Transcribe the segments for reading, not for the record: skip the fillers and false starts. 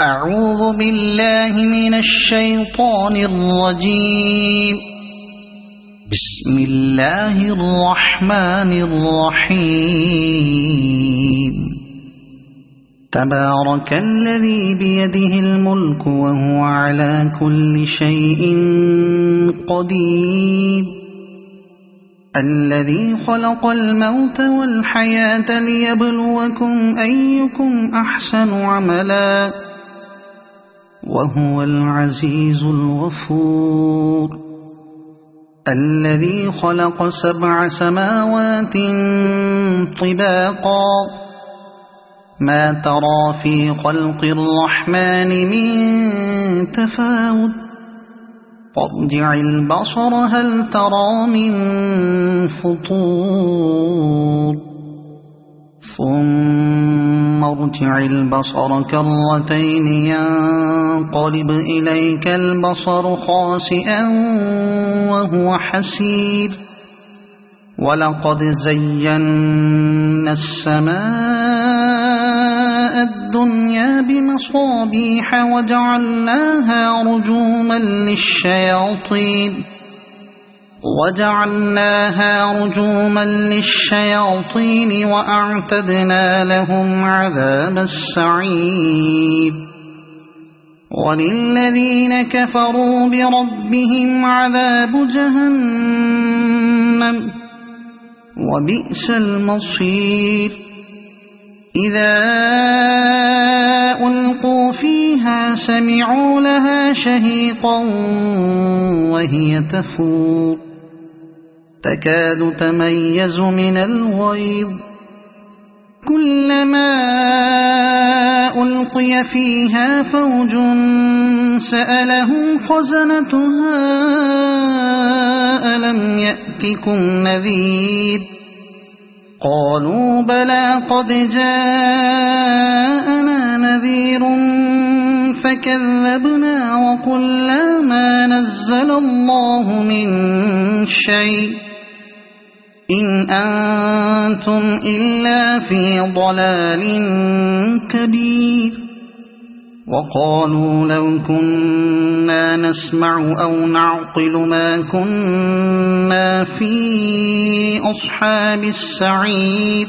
أعوذ بالله من الشيطان الرجيم. بسم الله الرحمن الرحيم. تبارك الذي بيده الملك وهو على كل شيء قدير. الذي خلق الموت والحياة ليبلوكم أيكم أحسن عملا وهو العزيز الغفور. الذي خلق 7 سماوات طباقا ما ترى في خلق الرحمن من تفاوت فارجع البصر هل ترى من فطور ثم ارجع البصر كرتين ينقلب إليك البصر خاسئا وهو حسير. ولقد زينا السماء الدنيا بمصابيح وجعلناها رجوما للشياطين وأعتدنا لهم عذاب السعير. وللذين كفروا بربهم عذاب جهنم وبئس المصير. إذا ألقوا فيها سمعوا لها شهيقا وهي تفور تكاد تميز من الغيظ. كلما ألقي فيها فوج سألهم خزنتها ألم يأتكم نذير قالوا بلى قد جاءنا نذير فكذبنا وقلنا ما نزل الله من شيء إن أنتم إلا في ضلال كبير. وقالوا لو كنا نسمع أو نعقل ما كنا في أصحاب السعير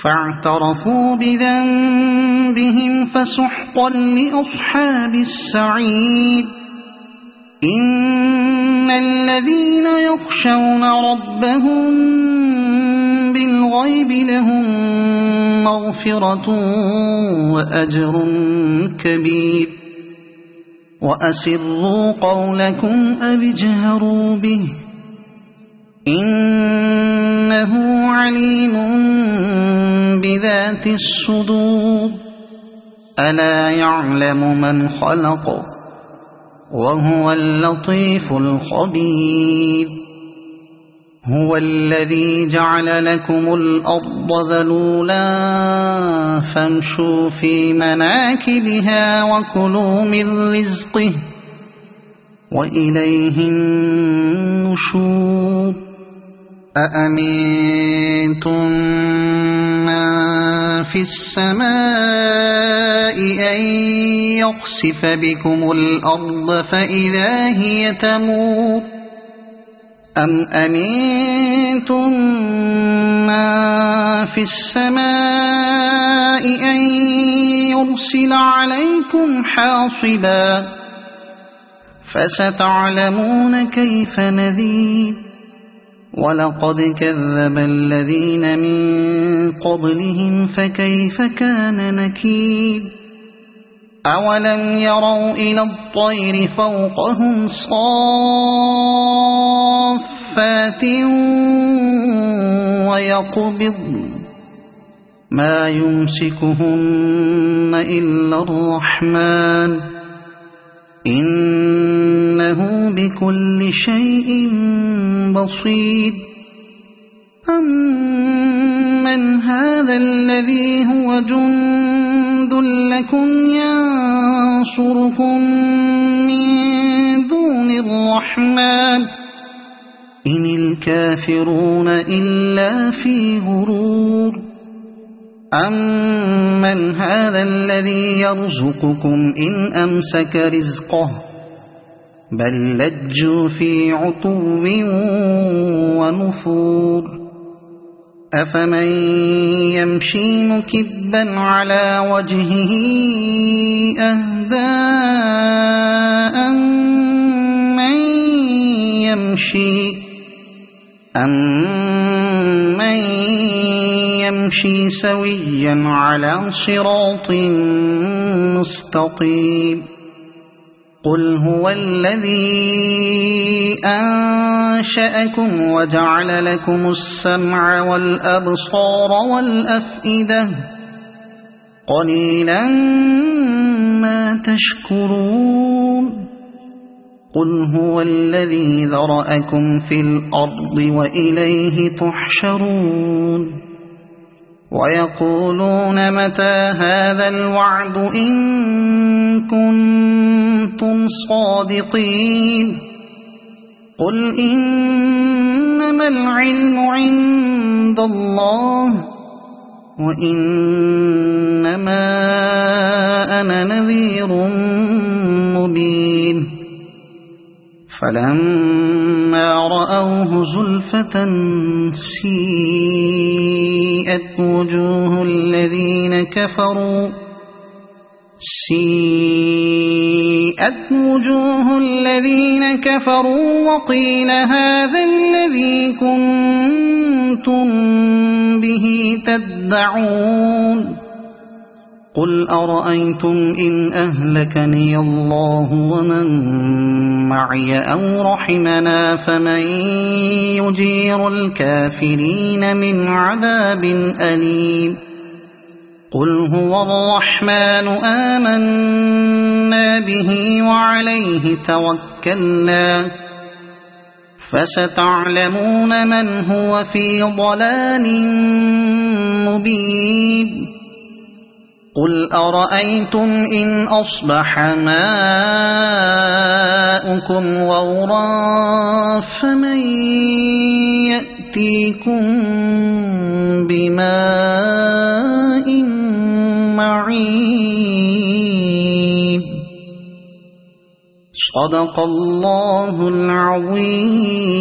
فاعترفوا بذنبهم فسحقا لأصحاب السعير. إن الذين يخشون ربهم بالغيب لهم مغفرة وأجر كبير. وأسروا قولكم أو اجهروا به إنه عليم بذات الصدور. ألا يعلم من خلق وهو اللطيف الخبير. هو الذي جعل لكم الأرض ذلولا فامشوا في مناكبها وكلوا من رزقه وإليه النشور. أأمنتم من في السماء أن يخسف بكم الأرض فإذا هي تمور أم أمنتم من في السماء أن يرسل عليكم حاصبا فستعلمون كيف نذير. ولقد كذب الذين من قبلهم فكيف كان نكير. أولم يروا إلى الطير فوقهم صافات ويقبضن ما يمسكهن إلا الرحمن إنه بكل شيء بصير. أمن هذا الذي هو جند لكم ينصركم من دون الرحمن إن الكافرون إلا في غرور. أَمَّنْ هَذَا الَّذِي يَرْزُقُكُمْ إِنْ أَمْسَكَ رِزْقَهُ بَل لَّجُّوا فِي عُتُوٍّ وَنُفُورٍ أَفَمَن يَمْشِي مُكِبًّا عَلَى وَجْهِهِ أَهْدَىٰ أَمَّن يَمْشِي سَوِيًّا عَلَى صِرَاطٍ مُّسْتَقِيمٍ قُلْ هُوَ الَّذِي أَنشَأَكُمْ وَجَعَلَ لَكُمُ السَّمْعَ وَالْأَبْصَارَ وَالْأَفْئِدَةَ قَلِيلًا مَا تَشْكُرُونَ قُلْ هُوَ الَّذِي ذَرَأَكُمْ فِي الْأَرْضِ وَإِلَيْهِ تُحْشَرُونَ وَيَقُولُونَ مَتَى هَذَا الْوَعْدُ إِن كُنتُمْ صَادِقِينَ قُلْ إِنَّمَا الْعِلْمُ عِندَ اللَّهِ وَإِنَّمَا أَنَا نَذِيرٌ مُّبِينٌ فَلَمَّا رَأَوْهُ زُلْفَةً سِيئَتْ وُجُوهُ الَّذِينَ كَفَرُوا وَقِيلَ هَٰذَا الَّذِي كُنتُم بِهِ تَدَّعُونَ قُلْ أَرَأَيْتُمْ إِنْ أَهْلَكَنِيَ اللَّهُ وَمَن مَّعِيَ أَوْ رَحِمَنَا فَمَن يُجِيرُ الْكَافِرِينَ مِنْ عَذَابٍ أَلِيمٍ قُلْ هُوَ الرَّحْمَٰنُ آمَنَّا بِهِ وَعَلَيْهِ تَوَكَّلْنَا فَسَتَعْلَمُونَ مَنْ هُوَ فِي ضَلَالٍ مُّبِينٍ قُلْ أَرَأَيْتُمْ إِنْ أَصْبَحَ مَاؤُكُمْ غَوْرًا فَمَن يَأْتِيكُم بِمَاءٍ مَّعِينٍ صَدَقَ اللَّهُ الْعَظِيمُ.